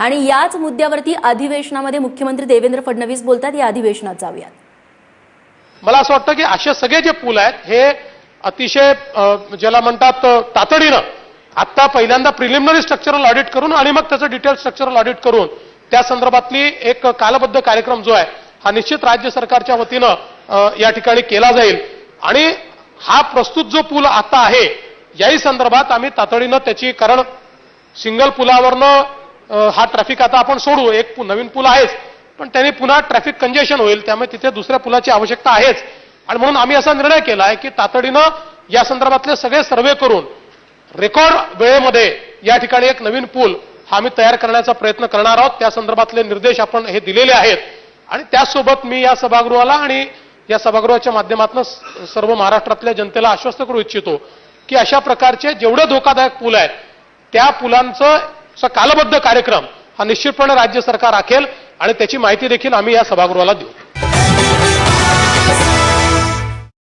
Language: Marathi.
आणि याच मुद्द्यावरती अधिवेशनामध्ये मुख्यमंत्री देवेंद्र फडणवीस बोलतात, या अधिवेशनात जाऊयात. मला असं वाटतं की असे सगळे जे पूल आहेत हे अतिशय ज्याला म्हणतात तातडीनं आता पहिल्यांदा प्रिलिमिनरी स्ट्रक्चरल ऑडिट करून आणि मग त्याचं डिटेल स्ट्रक्चरल ऑडिट करून त्या संदर्भातली एक कालबद्ध कार्यक्रम जो आहे हा निश्चित राज्य सरकारच्या वतीनं या ठिकाणी केला जाईल. आणि हा प्रस्तुत जो पूल आता आहे याही संदर्भात आम्ही तातडीनं त्याची, कारण सिंगल पुलावरनं हा ट्रॅफिक आता आपण सोडू, एक नवीन पूल आहेच पण त्याने पुन्हा ट्रॅफिक कंजेशन होईल, त्यामुळे तिथे दुसऱ्या पुलाची आवश्यकता आहेच. आणि म्हणून आम्ही असा निर्णय केला आहे की तातडीनं या संदर्भातले सगळे सर्वे करून रेकॉर्ड वेळेमध्ये या ठिकाणी एक नवीन पूल हा आम्ही तयार करण्याचा प्रयत्न करणार आहोत. त्या संदर्भातले निर्देश आपण हे दिलेले आहेत. आणि त्याचसोबत मी या सभागृहाला आणि या सभागृहाच्या माध्यमातून सर्व महाराष्ट्रातल्या जनतेला आश्वस्त करू इच्छितो की अशा प्रकारचे जेवढे धोकादायक पूल आहेत त्या पुलांचा कालबद्ध कार्यक्रम हा निश्चितपणे राज्य सरकार आखेल आणि त्याची माहिती देखील आम्ही या सभागृहाला देऊ.